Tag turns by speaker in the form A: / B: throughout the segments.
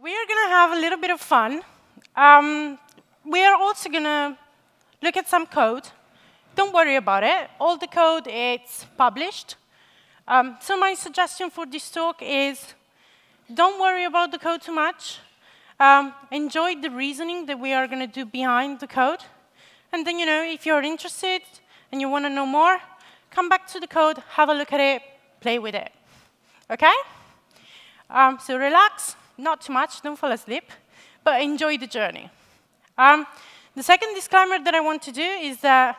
A: We are going to have a little bit of fun. We are also going to look at some code. Don't worry about it. All the code is published. So my suggestion for this talk is don't worry about the code too much. Enjoy the reasoning that we are going to do behind the code. And then, if you're interested and you want to know more, come back to the code, have a look at it, play with it. OK? So relax, not too much, don't fall asleep, but enjoy the journey. The second disclaimer that I want to do is that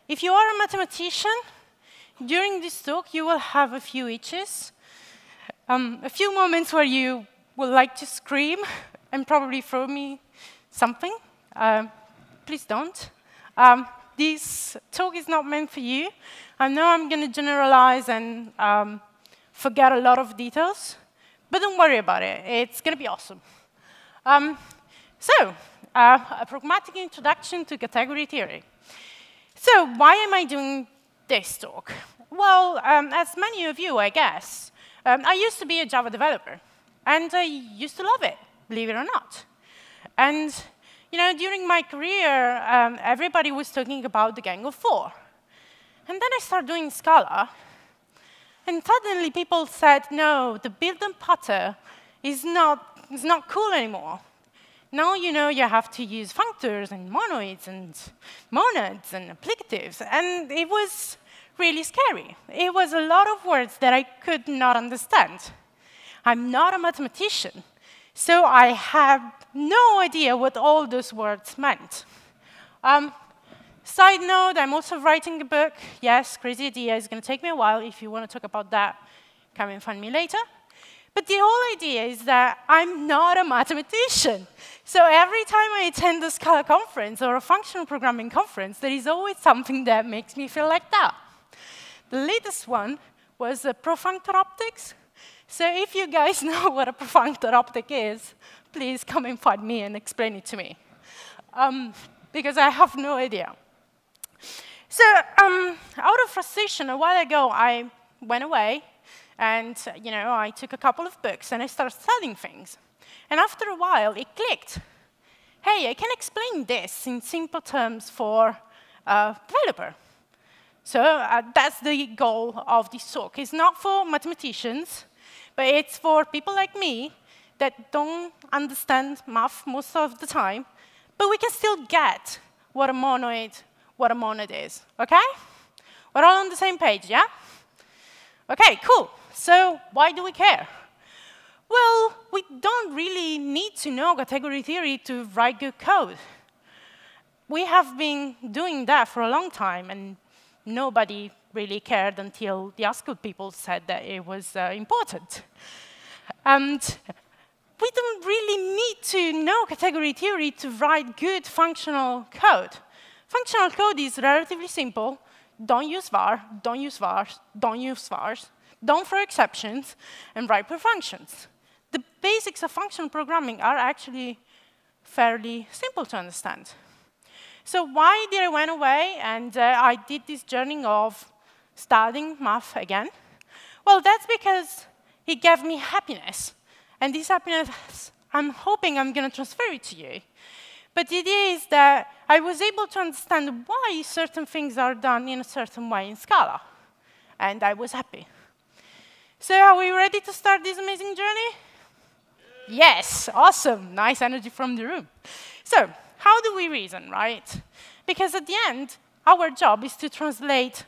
A: if you are a mathematician, during this talk, you will have a few itches, a few moments where you would like to scream and probably throw me something. Please don't. This talk is not meant for you. I know I'm going to generalize and forget a lot of details, but don't worry about it. It's going to be awesome. A pragmatic introduction to category theory. So why am I doing this talk? Well, as many of you, I guess, I used to be a Java developer, and I used to love it, believe it or not. And during my career, everybody was talking about the gang of four. And then I started doing Scala, and suddenly people said, no, the build and putter is not cool anymore. Now you have to use functors and monoids and monads and applicatives, and it was really scary. It was a lot of words that I could not understand. I'm not a mathematician, so I had no idea what all those words meant. Side note, I'm also writing a book. Yes, crazy idea. It's going to take me a while. If you want to talk about that, come and find me later. But the whole idea is that I'm not a mathematician. So every time I attend a Scala conference or a functional programming conference, there is always something that makes me feel like that. The latest one was profunctor optics. So if you guys know what a profunctor optic is, please come and find me and explain it to me, because I have no idea. So out of frustration, a while ago, I went away, and I took a couple of books, and I started studying things. And after a while, it clicked. Hey, I can explain this in simple terms for a developer. So that's the goal of this talk. It's not for mathematicians, but it's for people like me that don't understand math most of the time, but we can still get what a monad is, OK? We're all on the same page, yeah? OK, cool. So why do we care? Well, we don't really need to know category theory to write good code. We have been doing that for a long time, and nobody really cared until the ASCII people said that it was important. And we don't really need to know category theory to write good functional code. Functional code is relatively simple. Don't use var, don't use vars, don't use vars, don't throw exceptions, and write per functions. The basics of functional programming are actually fairly simple to understand. So why did I went away and I did this journey of studying math again? Well, that's because it gave me happiness. And this happiness, I'm hoping I'm going to transfer it to you. But the idea is that I was able to understand why certain things are done in a certain way in Scala. And I was happy. So are we ready to start this amazing journey? Yes, awesome. Nice energy from the room. So how do we reason, right? Because at the end, our job is to translate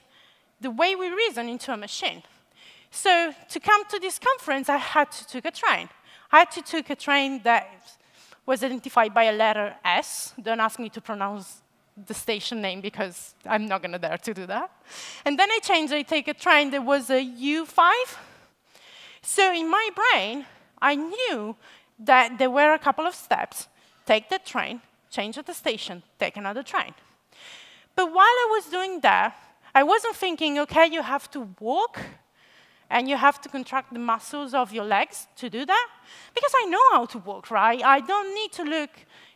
A: the way we reason into a machine. So to come to this conference, I had to take a train. I had to take a train that was identified by a letter S. Don't ask me to pronounce the station name, because I'm not going to dare to do that. And then I changed. I take a train that was a U5. So in my brain, I knew that there were a couple of steps. Take the train, change at the station, take another train. But while I was doing that, I wasn't thinking, OK, you have to walk, and you have to contract the muscles of your legs to do that. Because I know how to walk, right? I don't need to look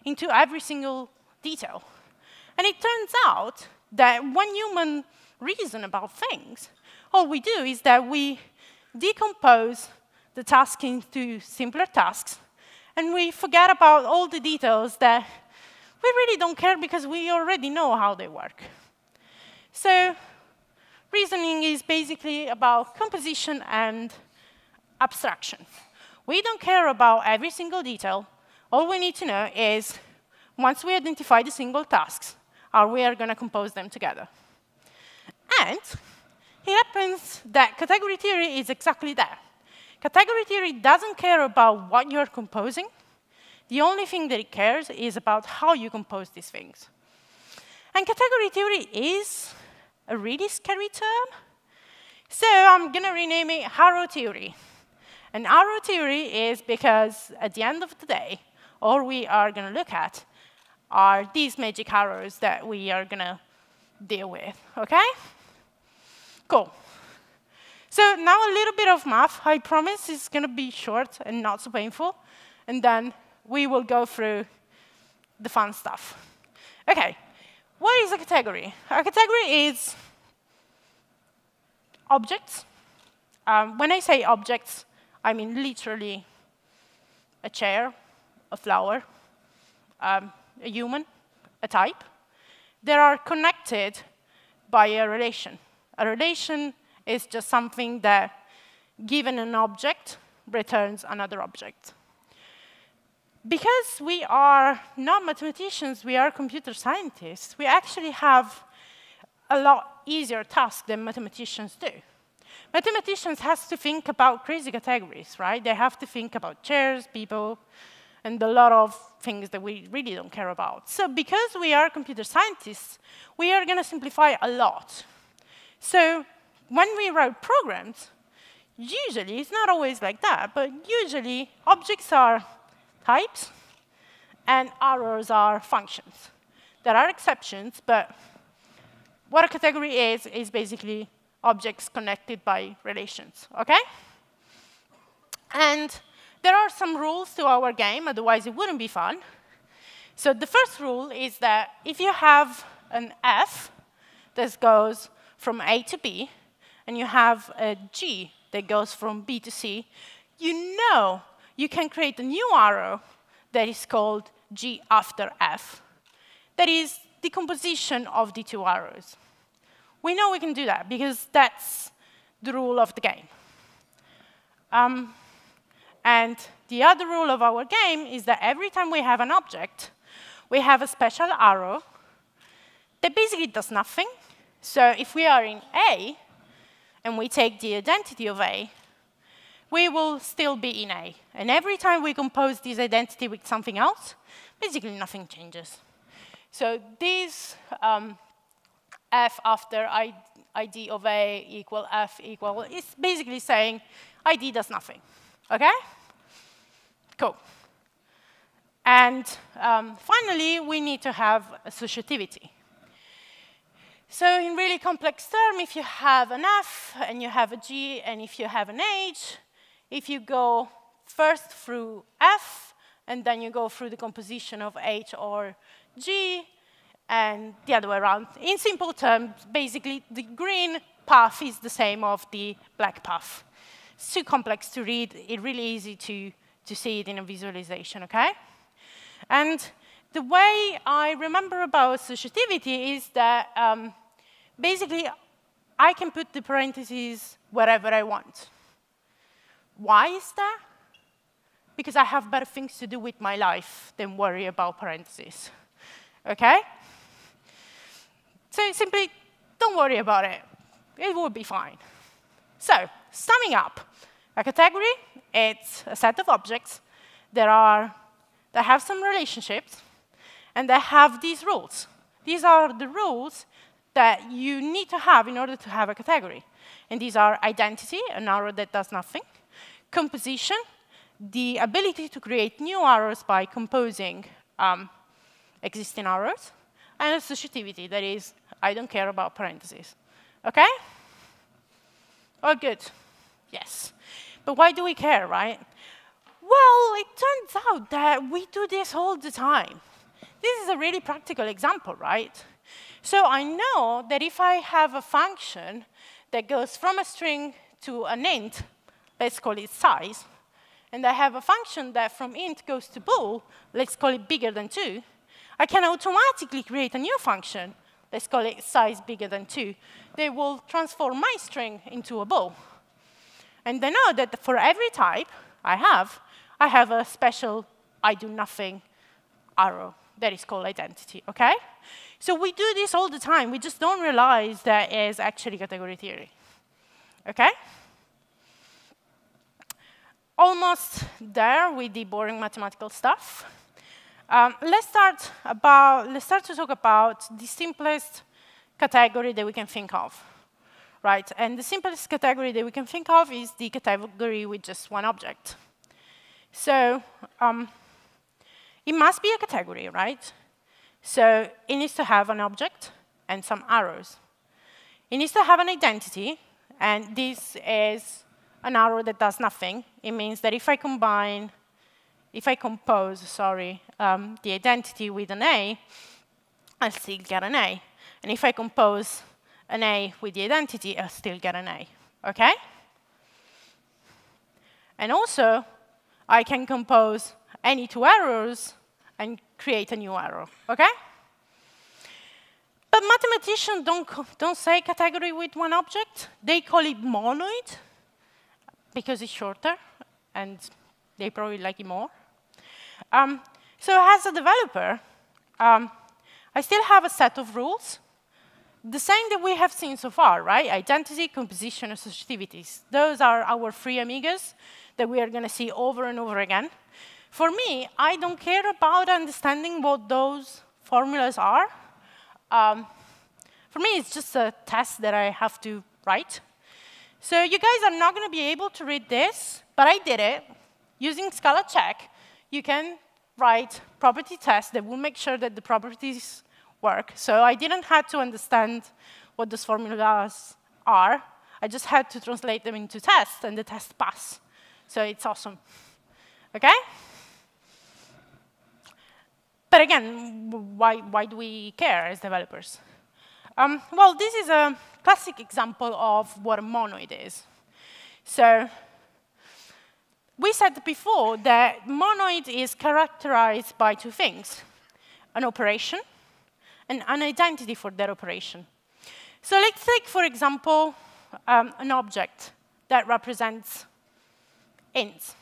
A: into every single detail. And it turns out that when humans reason about things, all we do is that we decompose the task into simpler tasks, and we forget about all the details that we really don't care because we already know how they work. So reasoning is basically about composition and abstraction. We don't care about every single detail. All we need to know is, once we identify the single tasks, how we are going to compose them together. And it happens that category theory is exactly that. Category theory doesn't care about what you're composing. The only thing that it cares is about how you compose these things. And category theory is a really scary term. So I'm going to rename it arrow theory. And arrow theory is because, at the end of the day, all we are going to look at are these magic arrows that we are going to deal with, OK? Cool. So now a little bit of math. I promise it's going to be short and not so painful. And then we will go through the fun stuff. OK, what is a category? A category is objects. When I say objects, I mean literally a chair, a flower, a human, a type. They are connected by a relation. A relation is just something that, given an object, returns another object. Because we are not mathematicians, we are computer scientists, we actually have a lot easier task than mathematicians do. Mathematicians have to think about crazy categories, right? They have to think about chairs, people, and a lot of things that we really don't care about. So because we are computer scientists, we are going to simplify a lot. So when we write programs, usually, it's not always like that, but usually objects are types and arrows are functions. There are exceptions, but what a category is basically objects connected by relations, OK? And there are some rules to our game, otherwise it wouldn't be fun. So the first rule is that if you have an F that goes from A to B, and you have a G that goes from B to C, you know you can create a new arrow that is called G after F. That is the composition of the two arrows. We know we can do that because that's the rule of the game. And the other rule of our game is that every time we have an object, we have a special arrow that basically does nothing. So if we are in A, and we take the identity of A, we will still be in A. And every time we compose this identity with something else, basically nothing changes. So this F after ID of A equal F equal is basically saying ID does nothing. OK? Cool. And finally, we need to have associativity. So in really complex terms, if you have an F, and you have a G, and if you have an H, if you go first through F, and then you go through the composition of H or G, and the other way around. In simple terms, basically, the green path is the same of the black path. It's too complex to read. It's really easy to see it in a visualization, OK? And the way I remember about associativity is that basically, I can put the parentheses wherever I want. Why is that? Because I have better things to do with my life than worry about parentheses. OK? So simply, don't worry about it. It will be fine. So summing up, a category, it's a set of objects that have some relationships, and they have these rules. These are the rules that you need to have in order to have a category. And these are identity, an arrow that does nothing, composition, the ability to create new arrows by composing existing arrows, and associativity, that is, I don't care about parentheses. OK? All good? Yes. But why do we care, right? Well, it turns out that we do this all the time. This is a really practical example, right? So I know that if I have a function that goes from a string to an int, let's call it size, and I have a function that from int goes to bool, let's call it bigger than 2, I can automatically create a new function, let's call it size bigger than 2. They will transform my string into a bool. And they know that for every type I have a special I do nothing arrow that is called identity, OK? So we do this all the time. We just don't realize that is actually category theory, OK? Almost there with the boring mathematical stuff. Let's start to talk about the simplest category that we can think of, right? And the simplest category that we can think of is the category with just one object. So it must be a category, right? So it needs to have an object and some arrows. It needs to have an identity, and this is an arrow that does nothing. It means that if I compose, the identity with an A, I'll still get an A. And if I compose an A with the identity, I'll still get an A, OK? And also, I can compose any two arrows and create a new arrow, OK? But mathematicians don't say category with one object. They call it monoid, because it's shorter, and they probably like it more. So as a developer, I still have a set of rules, the same that we have seen so far, right? Identity, composition, associativities. Those are our three amigos that we are going to see over and over again. For me, I don't care about understanding what those formulas are. For me, it's just a test that I have to write. So you guys are not going to be able to read this, but I did it. Using Scala check, you can write property tests that will make sure that the properties work. So I didn't have to understand what those formulas are. I just had to translate them into tests, and the tests pass. So it's awesome. OK? But again, why do we care as developers? Well, this is a classic example of what a monoid is. So we said before that monoid is characterized by two things, an operation and an identity for that operation. So let's take, for example, an object that represents ints.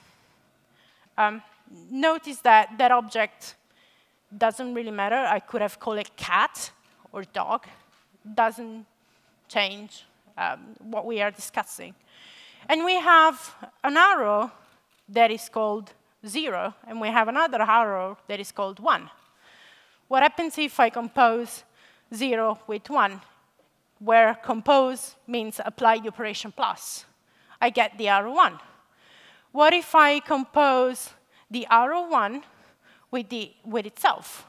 A: Notice that that object doesn't really matter. I could have called it cat or dog. Doesn't change what we are discussing. And we have an arrow that is called 0, and we have another arrow that is called 1. What happens if I compose 0 with 1, where compose means apply the operation plus? I get the arrow 1. What if I compose the arrow 1 with itself?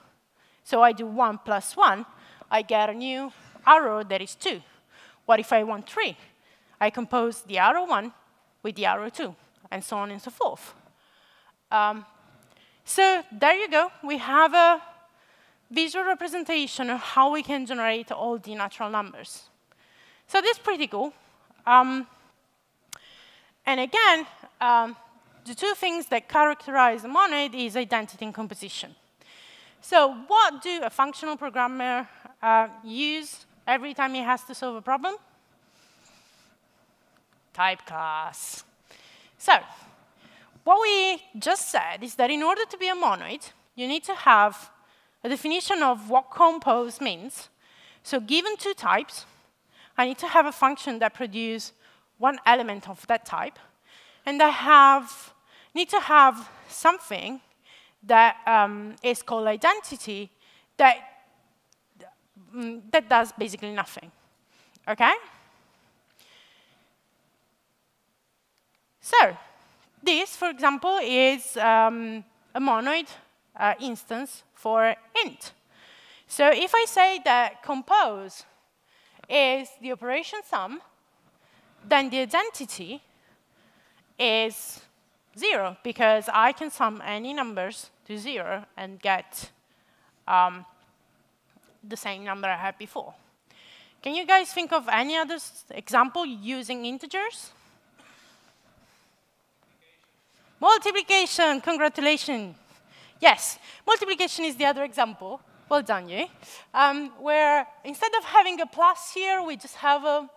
A: So I do 1 plus 1, I get a new arrow that is 2. What if I want 3? I compose the arrow 1 with the arrow 2, and so on and so forth. So there you go. We have a visual representation of how we can generate all the natural numbers. So this is pretty cool. And again, the two things that characterize a monoid is identity and composition. So what do a functional programmer use every time he has to solve a problem? Type class. So what we just said is that in order to be a monoid, you need to have a definition of what compose means. So given two types, I need to have a function that produces one element of that type. And I need to have something that is called identity that does basically nothing. OK? So this, for example, is a monoid instance for int. So if I say that compose is the operation sum, then the identity is 0, because I can sum any numbers to 0 and get the same number I had before. Can you guys think of any other example using integers? Multiplication, congratulations. Yes, multiplication is the other example. Well done, you. Where instead of having a plus here, we just have a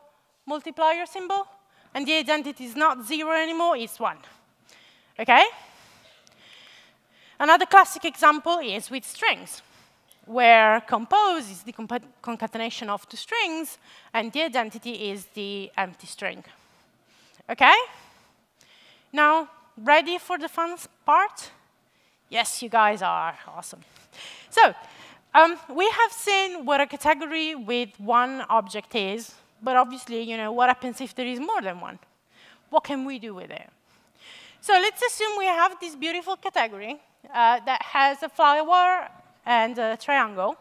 A: multiplier symbol. And the identity is not 0 anymore, it's 1. OK? Another classic example is with strings, where compose is the concatenation of two strings, and the identity is the empty string. OK? Now, ready for the fun part? Yes, you guys are. Awesome. So, we have seen what a category with one object is, but obviously, what happens if there is more than one? What can we do with it? So let's assume we have this beautiful category that has a flower and a triangle,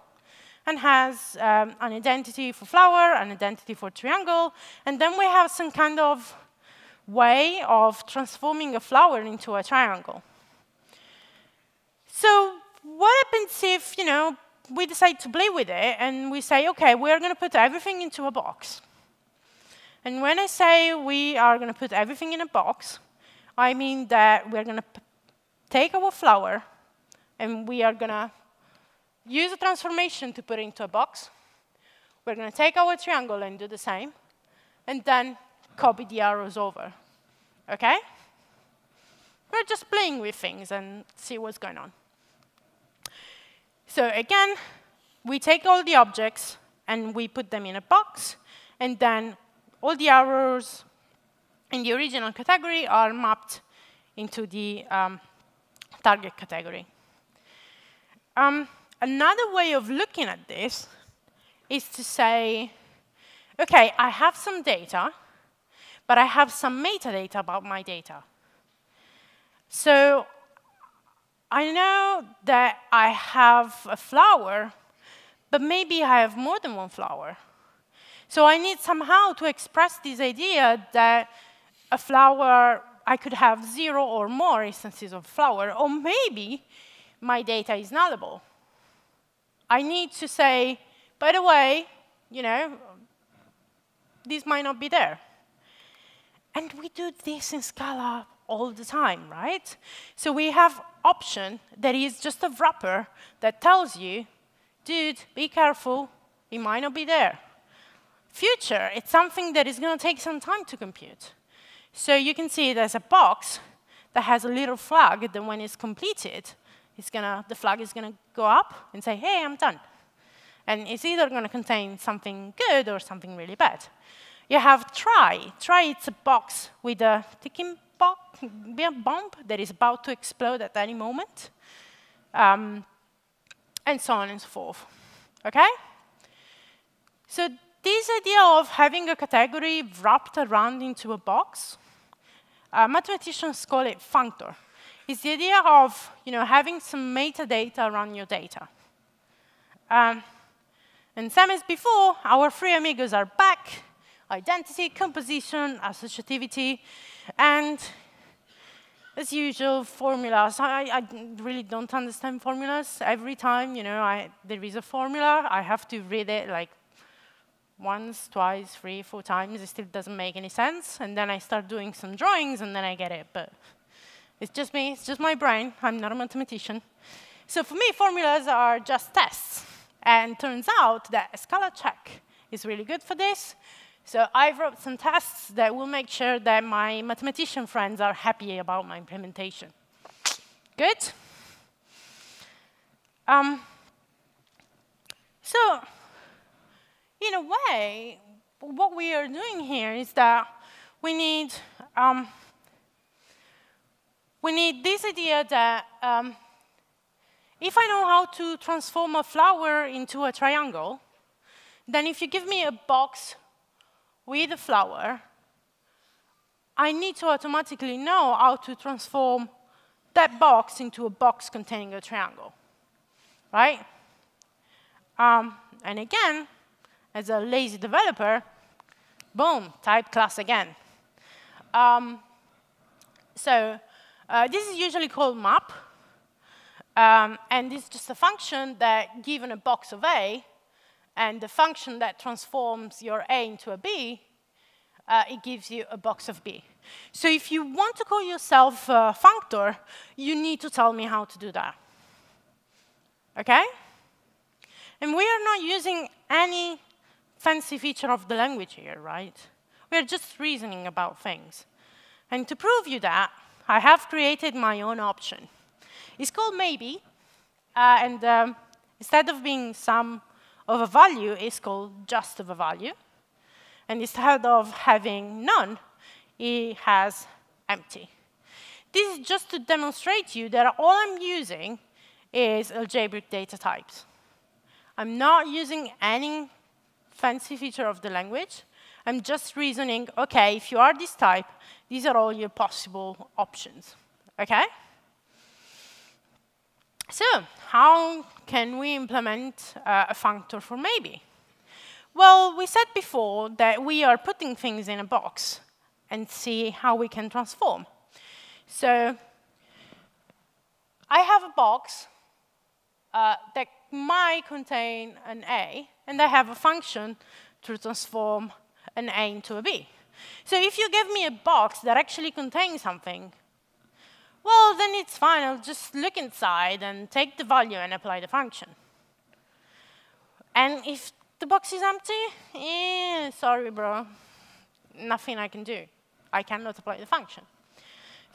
A: and has an identity for flower, an identity for triangle, and then we have some kind of way of transforming a flower into a triangle. So what happens if, we decide to play with it, and we say, OK, we're going to put everything into a box. And when I say we are going to put everything in a box, I mean that we're going to take our flower, and we are going to use a transformation to put it into a box. We're going to take our triangle and do the same, and then copy the arrows over. OK? We're just playing with things and see what's going on. So again, we take all the objects, and we put them in a box, and then all the arrows in the original category are mapped into the target category. Another way of looking at this is to say, OK, I have some data, but I have some metadata about my data. So I know that I have a flower, but maybe I have more than one flower. So I need somehow to express this idea that a flower, I could have 0 or more instances of flower, or maybe my data is nullable. I need to say, by the way, this might not be there. And we do this in Scala all the time, right? So we have option that is just a wrapper that tells you, dude, be careful, it might not be there. Future, it's something that is going to take some time to compute. So you can see there's a box that has a little flag that when it's completed, the flag is going to go up and say, hey, I'm done. And it's either going to contain something good or something really bad. You have try. Try, it's a box with a ticking bomb that is about to explode at any moment, and so on and so forth. OK? So this idea of having a category wrapped around into a box, mathematicians call it functor. It's the idea of having some metadata around your data. And same as before, our three amigos are back: identity, composition, associativity, and as usual, formulas. I really don't understand formulas. Every time there is a formula, I have to read it like once, twice, 3, 4 times. It still doesn't make any sense. And then I start doing some drawings, and then I get it. But it's just me. It's just my brain. I'm not a mathematician. So for me, formulas are just tests. And turns out that a Scala check is really good for this. So I wrote some tests that will make sure that my mathematician friends are happy about my implementation. Good? So in a way, what we are doing here is that we need this idea that if I know how to transform a flower into a triangle, then if you give me a box with a flower, I need to automatically know how to transform that box into a box containing a triangle, right? And again, as a lazy developer, boom, type class again. This is usually called map. And this is just a function that, given a box of A, and the function that transforms your A into a B, it gives you a box of B. So if you want to call yourself a functor, you need to tell me how to do that. OK? And we are not using any fancy feature of the language here, right? We're just reasoning about things. And to prove you that, I have created my own option. It's called maybe. And instead of being sum of a value, it's called just of a value. And instead of having none, it has empty. This is just to demonstrate to you that all I'm using is algebraic data types. I'm not using any fancy feature of the language. I'm just reasoning, OK, if you are this type, these are all your possible options. OK? So how can we implement a functor for maybe? Well, we said before that we are putting things in a box and see how we can transform. So I have a box that might contain an A, and I have a function to transform an A into a B. So if you give me a box that actually contains something, well, then it's fine. I'll just look inside and take the value and apply the function. And if the box is empty, sorry, bro. Nothing I can do. I cannot apply the function.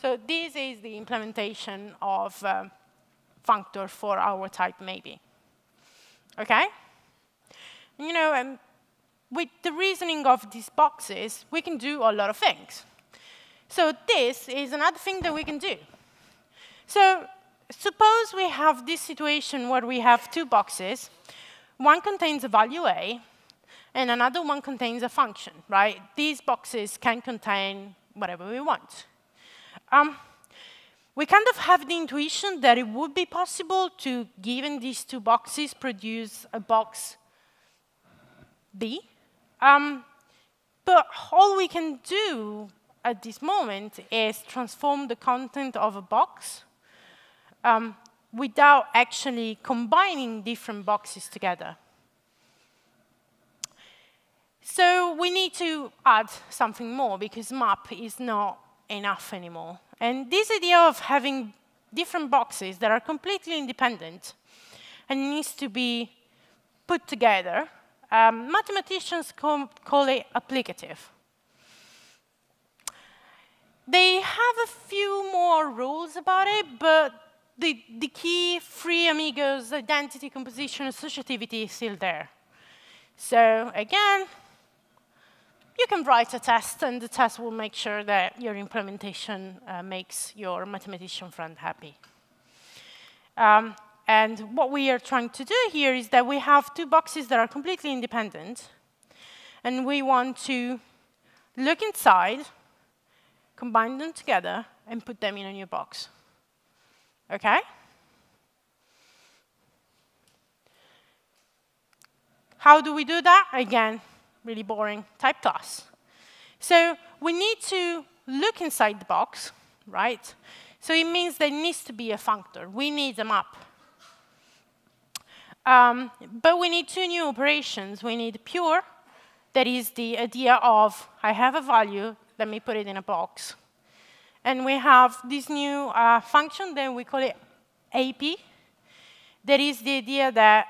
A: So this is the implementation of functor for our type maybe. OK? You know, with the reasoning of these boxes, we can do a lot of things. So this is another thing that we can do. So suppose we have this situation where we have two boxes. One contains a value A, and another one contains a function, right? These boxes can contain whatever we want. We kind of have the intuition that it would be possible to, given these two boxes, produce a box B. But all we can do at this moment is transform the content of a box without actually combining different boxes together. So we need to add something more, because map is not enough anymore. And this idea of having different boxes that are completely independent and needs to be put together, mathematicians call it applicative. They have a few more rules about it, but the key, three amigos, identity, composition, associativity is still there. So again, you can write a test, and the test will make sure that your implementation makes your mathematician friend happy. And what we are trying to do here is that we have two boxes that are completely independent, and we want to look inside, combine them together, and put them in a new box. OK? How do we do that? Again, really boring, type class. So we need to look inside the box, right? So it means there needs to be a functor. We need a map. But we need two new operations. We need pure, that is the idea of I have a value, let me put it in a box. And we have this new function, then we call it AP. That is the idea that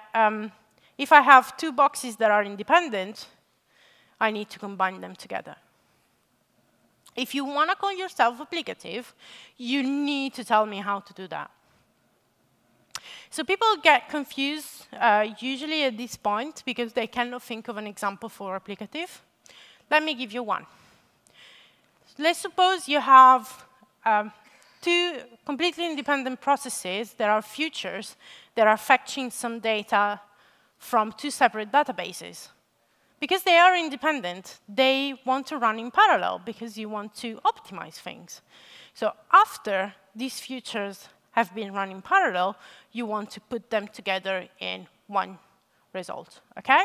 A: if I have two boxes that are independent, I need to combine them together. If you want to call yourself applicative, you need to tell me how to do that. So people get confused, usually at this point, because they cannot think of an example for applicative. Let me give you one. Let's suppose you have two completely independent processes that are futures that are fetching some data from two separate databases. Because they are independent, they want to run in parallel, because you want to optimize things. So after these futures have been run in parallel, you want to put them together in one result. OK?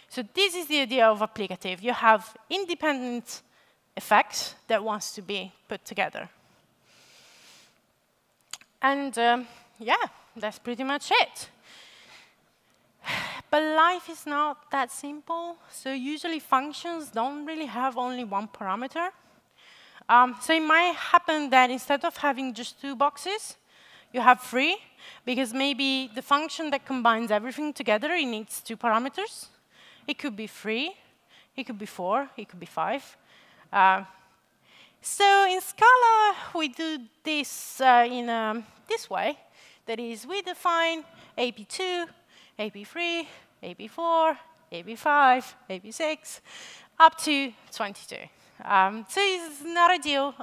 A: So this is the idea of applicative. You have independent effects that wants to be put together. And yeah, that's pretty much it. But life is not that simple. So usually functions don't really have only one parameter. So it might happen that instead of having just 2 boxes, you have 3, because maybe the function that combines everything together, it needs 2 parameters. It could be 3, it could be 4, it could be 5. So in Scala, we do this in this way. That is, we define AP2, AP3, AP4, AP5, AP6, up to 22. So it's not ideal,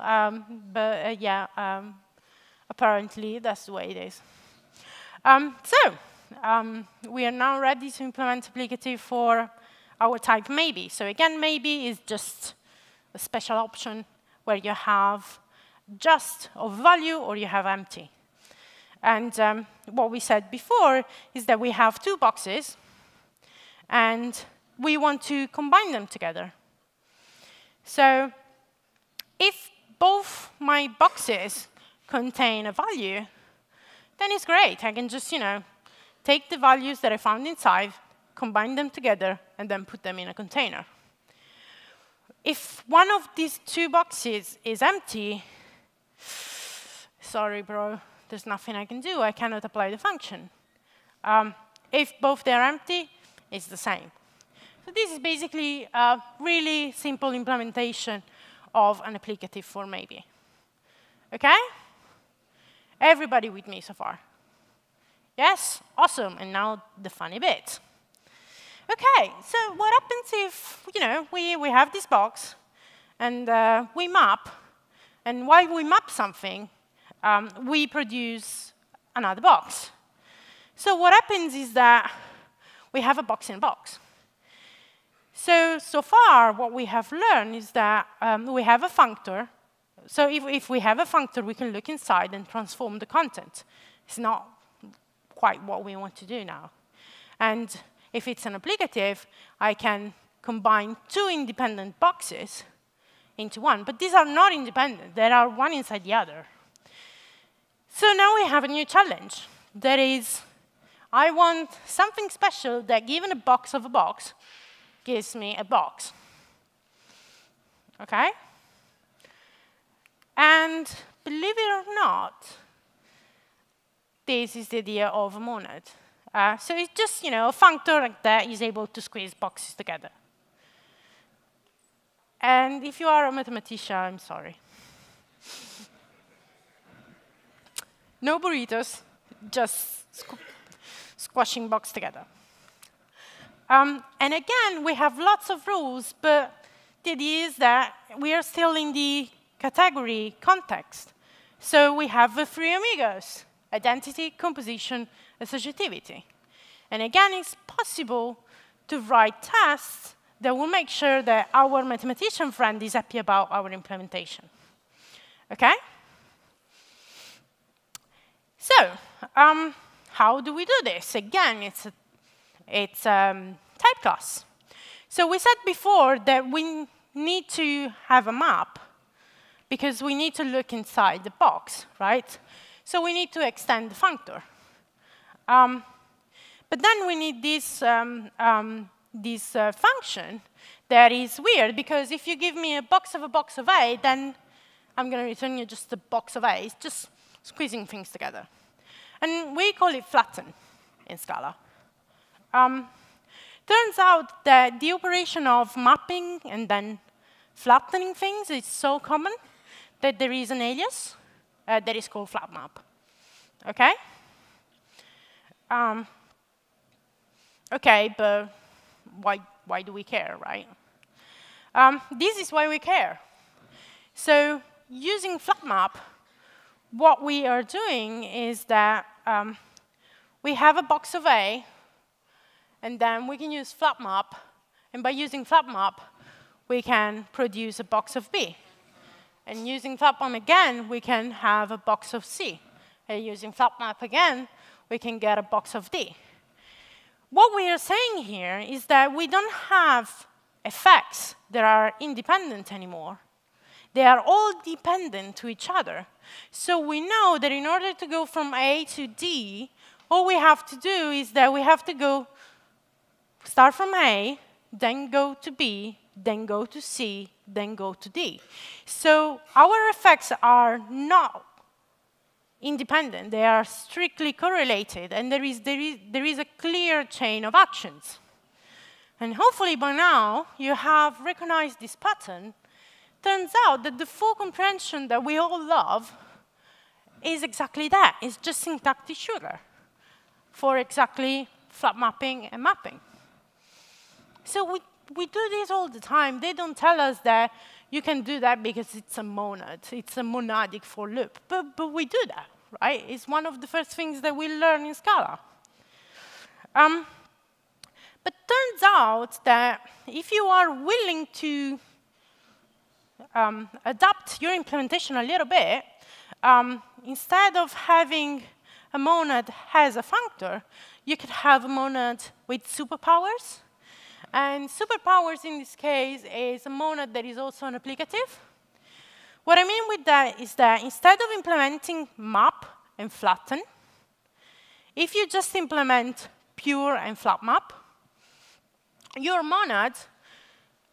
A: but apparently that's the way it is. We are now ready to implement applicative for our type maybe. So again, maybe is just a special option where you have just of value or you have empty. And what we said before is that we have 2 boxes, and we want to combine them together. So if both my boxes contain a value, then it's great. I can just, take the values that I found inside, combine them together, and then put them in a container. If one of these 2 boxes is empty, sorry, bro, there's nothing I can do. I cannot apply the function. If both they're empty, it's the same. So this is basically a really simple implementation of an applicative for maybe. OK? Everybody with me so far? Yes? Awesome. And now the funny bit. OK, so what happens if we have this box, and we map, and while we map something, we produce another box. So what happens is that we have a box in a box. So far, what we have learned is that we have a functor. So if we have a functor, we can look inside and transform the content. It's not quite what we want to do now. And if it's an applicative, I can combine 2 independent boxes into one. But these are not independent. They are one inside the other. So now we have a new challenge. That is, I want something special that, given a box of a box, gives me a box. OK? And believe it or not, this is the idea of a monad. So it's just a functor that is able to squeeze boxes together. And if you are a mathematician, I'm sorry. No burritos, just squashing boxes together. And again, we have lots of rules, but the idea is that we are still in the category context. So we have the 3 amigos: identity, composition, associativity. And again, it's possible to write tests that will make sure that our mathematician friend is happy about our implementation. OK? So how do we do this? Again, it's type class. So we said before that we need to have a map, because we need to look inside the box, right? So we need to extend the functor. But then we need this function that is weird, because if you give me a box of A, then I'm going to return you just a box of A. It's just squeezing things together. And we call it flatten in Scala. Turns out that the operation of mapping and then flattening things is so common that there is an alias that is called flatmap. OK? OK, but why do we care, right? This is why we care. So using flatmap, what we are doing is that we have a box of A, and then we can use flatmap. And by using flatmap, we can produce a box of B. And using flatmap again, we can have a box of C. And using flatmap again, we can get a box of D. What we are saying here is that we don't have effects that are independent anymore. They are all dependent to each other. So we know that in order to go from A to D, all we have to do is that we have to go start from A, then go to B, then go to C, then go to D. So our effects are not independent. They are strictly correlated, and there is a clear chain of actions. And hopefully by now, you have recognized this pattern. Turns out that the full comprehension that we all love is exactly that. It's just syntactic sugar for exactly flat mapping and mapping. So we do this all the time. They don't tell us that you can do that because it's a monad. It's a monadic for loop. But we do that, right? It's one of the first things that we learn in Scala. But turns out that if you are willing to adapt your implementation a little bit, instead of having a monad as a functor, you could have a monad with superpowers. And superpowers in this case is a monad that is also an applicative. What I mean with that is that instead of implementing map and flatten, if you just implement pure and flat map, your monad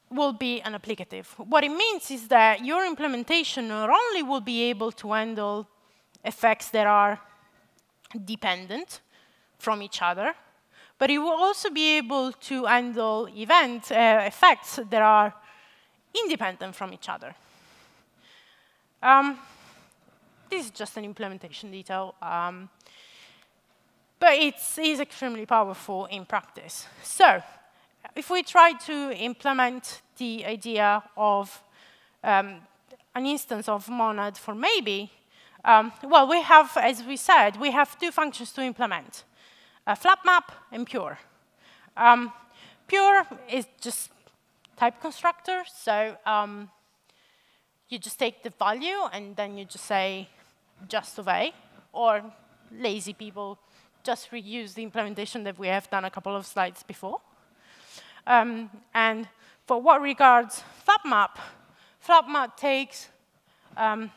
A: will be an applicative. What it means is that your implementation not only will be able to handle effects that are dependent from each other, but it will also be able to handle effects that are independent from each other. This is just an implementation detail, but it's extremely powerful in practice. So if we try to implement the idea of an instance of monad for maybe, well, we have, as we said, we have two functions to implement. Flat map and pure. Pure is just type constructor, so you just take the value and then you just say just of A, or lazy people just reuse the implementation that we have done a couple of slides before. And for what regards flat map takes a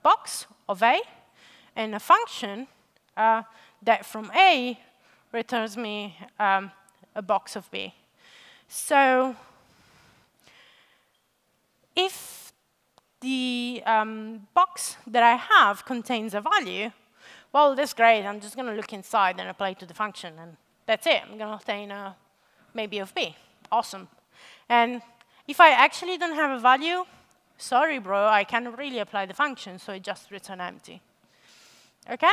A: box of A and a function that from A returns me a box of B. So if the box that I have contains a value, well, that's great. I'm just going to look inside and apply to the function, and that's it. I'm going to obtain a maybe of B. Awesome. And if I actually don't have a value, sorry, bro, I can't really apply the function, so it just returns empty. OK?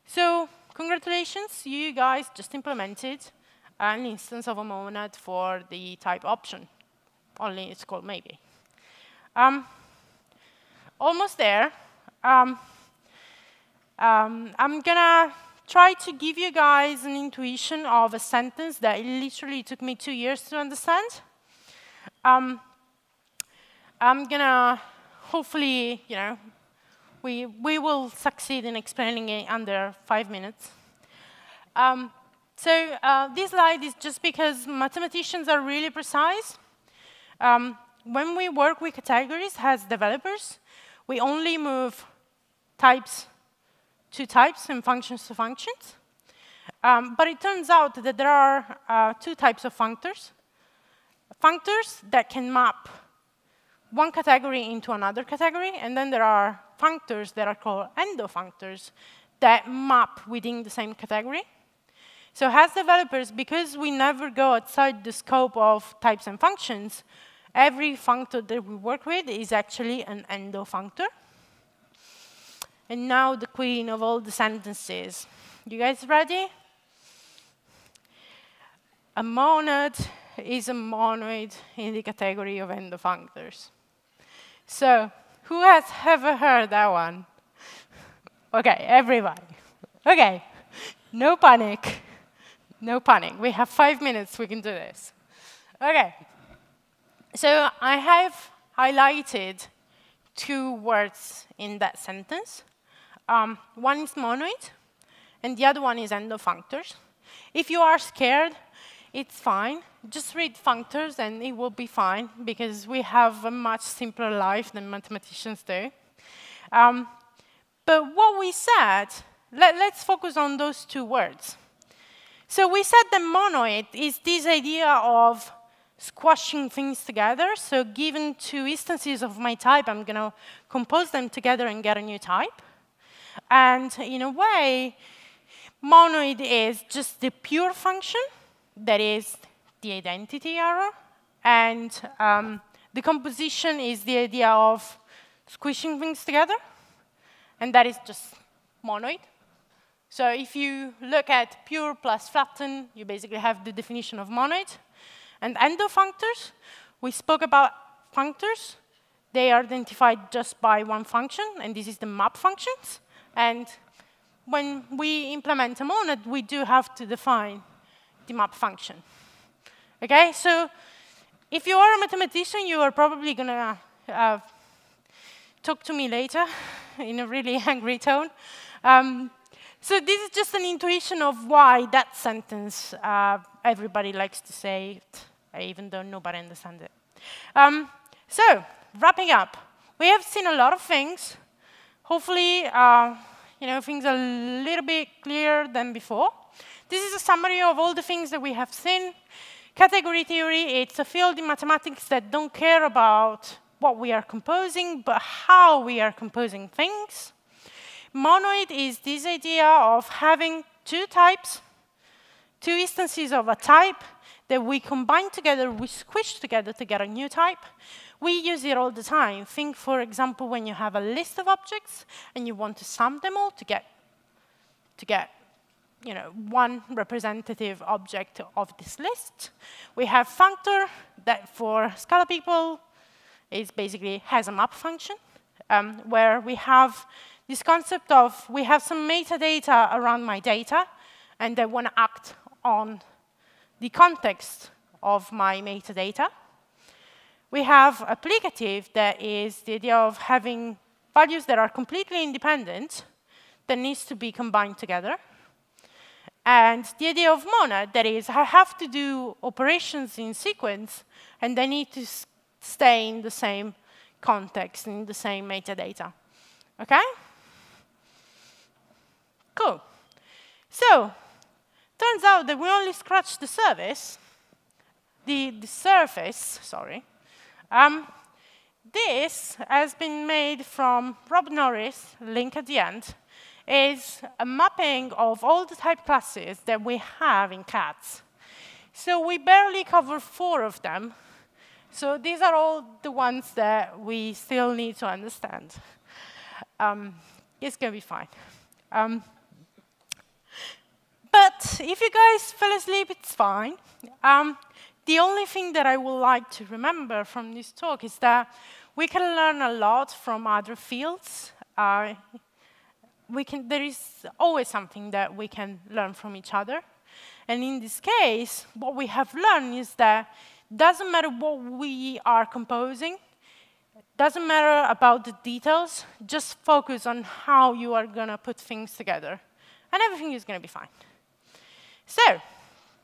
A: So congratulations, you guys just implemented an instance of a monad for the type option. Only it's called maybe. Almost there. I'm going to try to give you guys an intuition of a sentence that literally took me 2 years to understand. I'm going to hopefully, we will succeed in explaining it under 5 minutes. This slide is just because mathematicians are really precise. When we work with categories as developers, we only move types to types and functions to functions. But it turns out that there are two types of functors. Functors that can map one category into another category, and then there are functors that are called endofunctors that map within the same category. So as developers, because we never go outside the scope of types and functions, every functor that we work with is actually an endofunctor. And now the queen of all the sentences. You guys ready? A monad is a monoid in the category of endofunctors. So who has ever heard that one? OK, everybody. OK, no panic. No panic. We have 5 minutes. We can do this. OK. So I have highlighted 2 words in that sentence. One is monoid, and the other one is endofunctors. If you are scared, it's fine. Just read functors, and it will be fine, because we have a much simpler life than mathematicians do. But what we said, let's focus on those 2 words. So we said that monoid is this idea of squashing things together. So given two instances of my type, I'm going to compose them together and get a new type. And in a way, monoid is just the pure function, that is the identity error. And the composition is the idea of squishing things together. And that is just monoid. So if you look at pure plus flatten, you basically have the definition of monoid. And ENDOFUNCTORS, we spoke about functors. They are identified just by one function, and this is the map functions. And when we implement a monad, we do have to define the map function. OK, so if you are a mathematician, you are probably going to talk to me later in a really angry tone. So this is just an intuition of why that sentence, everybody likes to say it, even though nobody understands it. So wrapping up, we have seen a lot of things. Hopefully, things are a little bit clearer than before. This is a summary of all the things that we have seen. Category theory, it's a field in mathematics that don't care about what we are composing, but how we are composing things. Monoid is this idea of having two types, two instances of a type that we combine together, we squish together to get a new type. We use it all the time. Think, for example, when you have a list of objects and you want to sum them all to get one representative object of this list. We have functor that for Scala people is basically has a map function, where we have this concept of we have some metadata around my data, and I want to act on the context of my metadata. We have applicative, that is the idea of having values that are completely independent that needs to be combined together. And the idea of monad, that is I have to do operations in sequence, and they need to stay in the same context, in the same metadata. OK? Cool. So turns out that we only scratched the surface. The surface, sorry. This has been made from Rob Norris, link at the end, is a mapping of all the type classes that we have in cats. So we barely cover 4 of them. So these are all the ones that we still need to understand. It's going to be fine. But if you guys fell asleep, it's fine. The only thing that I would like to remember from this talk is that we can learn a lot from other fields. There is always something that we can learn from each other. And in this case, what we have learned is that it doesn't matter what we are composing, doesn't matter about the details, just focus on how you are going to put things together. And everything is going to be fine. So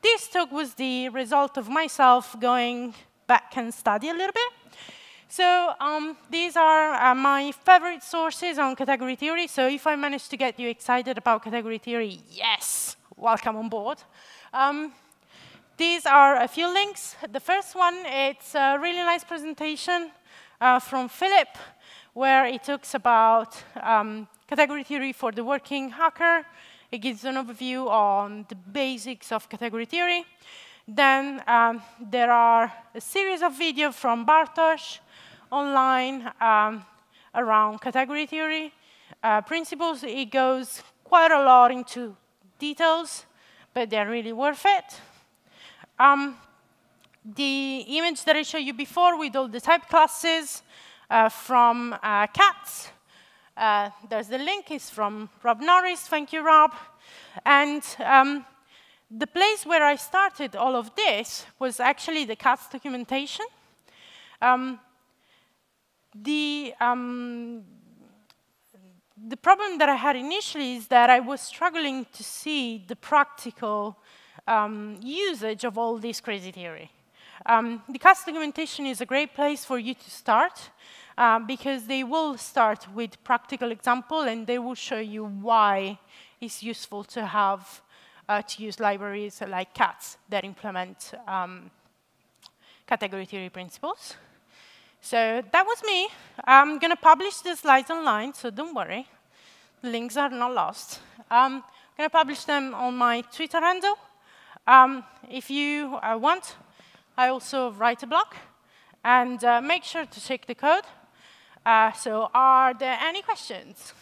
A: this talk was the result of myself going back and study a little bit. So these are my favorite sources on category theory. So if I managed to get you excited about category theory, yes, welcome on board. These are a few links. The first one, it's a really nice presentation from Philip, where he talks about category theory for the working hacker. It gives an overview on the basics of category theory. Then there are a series of videos from Bartosz online around category theory principles. It goes quite a lot into details, but they're really worth it. The image that I showed you before with all the type classes from cats. There's the link. It's from Rob Norris. Thank you, Rob. And the place where I started all of this was actually the cats documentation. The problem that I had initially is that I was struggling to see the practical usage of all this crazy theory. The cats documentation is a great place for you to start. Because they will start with practical example, and they will show you why it's useful to have to use libraries like CATS that implement category theory principles. So that was me. I'm going to publish the slides online, so don't worry. The links are not lost. I'm going to publish them on my Twitter handle. If you want, I also write a blog. And make sure to check the code. So are there any questions?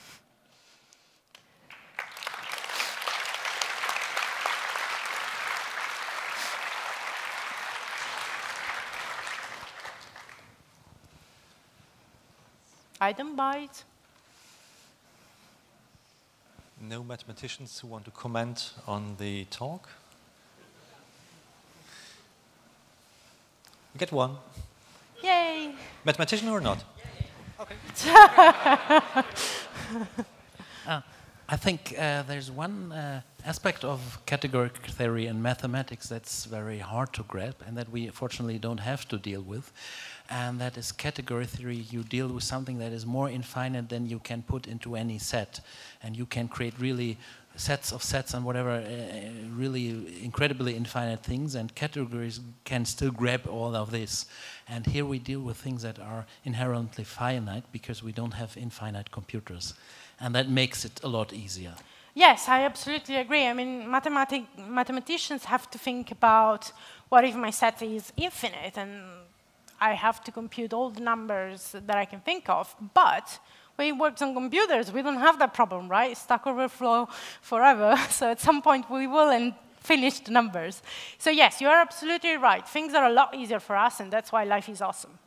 A: I don't bite.
B: No mathematicians who want to comment on the talk? We get one.
A: Yay!
B: Mathematician or not?
C: Okay. I think there's one aspect of categorical theory in mathematics that's very hard to grasp and that we fortunately don't have to deal with. And that is category theory. You deal with something that is more infinite than you can put into any set. And you can create really sets of sets and whatever, really incredibly infinite things, and categories can still grab all of this. And here we deal with things that are inherently finite because we don't have infinite computers. And that makes it a lot easier.
A: Yes, I absolutely agree. I mean, mathematicians have to think about what if my set is infinite, and I have to compute all the numbers that I can think of. But when it works on computers, we don't have that problem, right? Stack Overflow forever. So at some point, we will finish the numbers. So yes, you are absolutely right. Things are a lot easier for us, and that's why life is awesome.